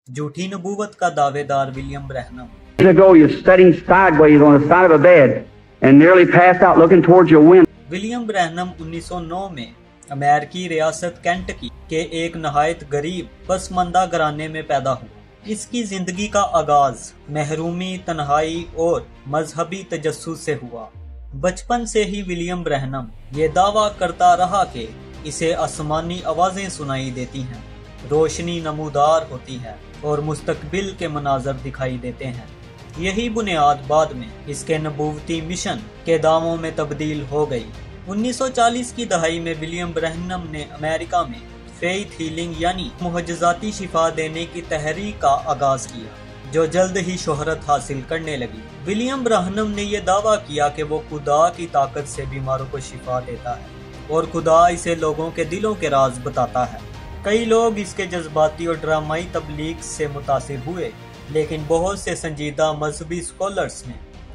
झूठी नबूवत का दावेदार William Branham. Years ago, you're sitting sideways on the side of a bed and nearly passed out looking towards your window. William Branham 1909 में अमेरिकी रियासत Kentucky के एक नहायत गरीब पसमंदा घराने में पैदा हुआ। इसकी जिंदगी का आगाज महरूमी, तन्हाई और मजहबी तजस्सुस से हुआ। बचपन से ही विलियम ब्रैनम ये दावा करता रहा कि इसे आसमानी आवाजें सुनाई देती हैं, रोशनी नमूदार होती है और मुस्तकबिल के मनाजर दिखाई देते हैं। यही बुनियाद बाद में इसके नबूवती मिशन के दावों में तब्दील हो गई। 1940 की दहाई में विलियम ब्रैनम ने अमेरिका में फेथ हीलिंग यानी मुअज्जज़ाती शिफा देने की तहरीक का आगाज किया, जो जल्द ही शोहरत हासिल करने लगी। विलियम ब्रैनम ने यह दावा किया कि वो खुदा की ताकत से बीमारों को शिफा देता है और खुदा इसे लोगों के दिलों के राज बताता है। कई लोग इसके जज्बाती और ड्रामाई तबलीग से मुतासिर हुए, लेकिन बहुत से संजीदा मजहबी स्कॉलर्स ने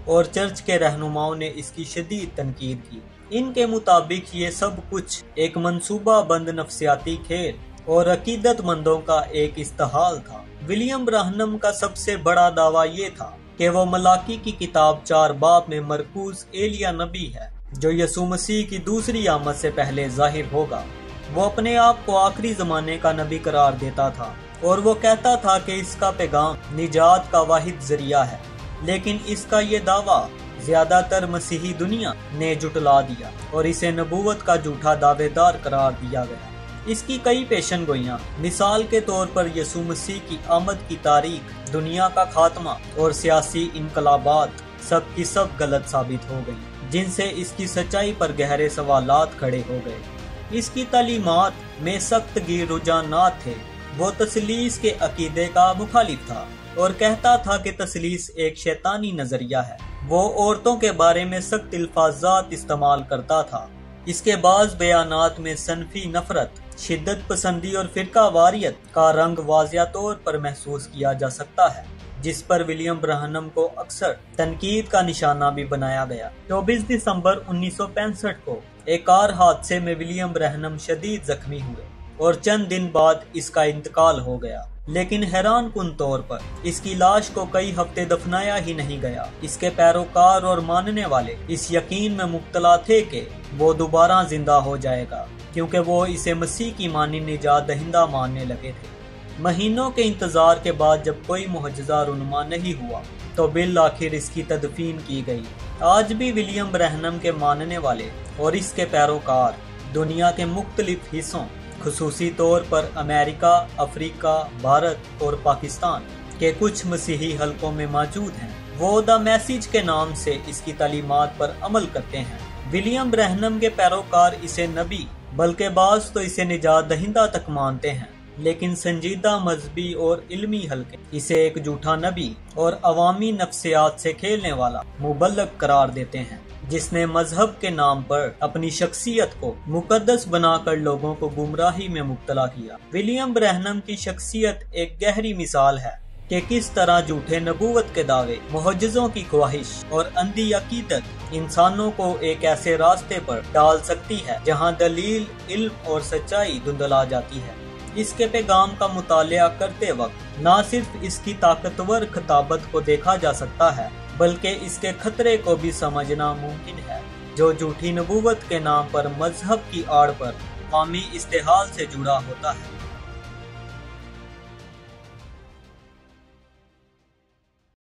और चर्च के रहनुमाओं ने इसकी शदीद तनकीद की। इनके मुताबिक ये सब कुछ एक मंसूबा बंद नफ्सियाती खेल और अकीदतमंदों का एक इस्तेहाल था। विलियम ब्रैनम का सबसे बड़ा दावा ये था कि वो मलाकी की किताब 4 बाब में मरकूज एलिया नबी है, जो यसू मसीह की दूसरी आमद से पहले जाहिर होगा। वो अपने आप को आखिरी जमाने का नबी करार देता था और वो कहता था कि इसका पैगाम निजात का वाहिद जरिया है, लेकिन इसका ये दावा ज्यादातर मसीही दुनिया ने जुटला दिया और इसे नबूवत का झूठा दावेदार करार दिया गया। इसकी कई पेशनगोइयां, मिसाल के तौर पर यसू मसीह की आमद की तारीख, दुनिया का खात्मा और सियासी इनकलाबात सब की सब गलत साबित हो गई, जिनसे इसकी सच्चाई पर गहरे सवालात खड़े हो गए। इसकी तालीमात में सख्त गिर रुझानात थे। वो तसलीस के अकीदे का मुखालिफ था और कहता था कि तसलीस एक शैतानी नजरिया है। वो औरतों के बारे में सख्त अल्फाजात इस्तेमाल करता था। इसके बाज़ बयानात में सनफी नफरत, शिद्दत पसंदी और फिरका वारियत का रंग वाज़िया तौर पर महसूस किया जा सकता है, जिस पर विलियम ब्रैनम को अक्सर तनकीद का निशाना भी बनाया गया। 24 दिसंबर 1965 को एक कार हादसे में विलियम ब्रैनम शदीद जख्मी हुए और चंद दिन बाद इसका इंतकाल हो गया, लेकिन हैरान कुन तौर पर इसकी लाश को कई हफ्ते दफनाया ही नहीं गया। इसके पैरोकार और मानने वाले इस यकीन में मुब्तला थे कि वो दोबारा जिंदा हो जाएगा, क्योंकि वो इसे मसीह की मानी निजात दहिंदा मानने लगे थे। महीनों के इंतजार के बाद जब कोई मुअज्जज़ा रुनुमा नहीं हुआ तो बिल आखिर इसकी तदफीन की गई। आज भी विलियम ब्रैनम के मानने वाले और इसके पैरोकार दुनिया के मुख्तलिफ हिस्सों, खुसूसी तौर पर अमेरिका, अफ्रीका, भारत और पाकिस्तान के कुछ मसीही हलकों में मौजूद हैं। वो द मैसेज के नाम से इसकी तालीमात पर अमल करते हैं। विलियम ब्रैनम के पैरोकार इसे नबी बल्कि बाज़ तो इसे निजात दहिंदा तक मानते हैं, लेकिन संजीदा मजहबी और इल्मी हलके इसे एक झूठा नबी और अवामी नफ्सियात से खेलने वाला मुबल्लग करार देते हैं, जिसने मजहब के नाम पर अपनी शख्सियत को मुकद्दस बनाकर लोगों को गुमराही में मुब्तला किया। विलियम ब्रैनम की शख्सियत एक गहरी मिसाल है कि किस तरह झूठे नबूवत के दावे, मुअज्जिज़ों की ख्वाहिश और अंधी अकीदत इंसानों को एक ऐसे रास्ते पर डाल सकती है जहां दलील, इल्म और सच्चाई धुंधला जाती है। इसके पैगाम का मुतालिया करते वक्त न सिर्फ इसकी ताकतवर खिताबत को देखा जा सकता है, बल्कि इसके खतरे को भी समझना मुमकिन है, जो झूठी नबूवत के नाम पर मजहब की आड़ पर कौमी इस्तेहाल से जुड़ा होता है।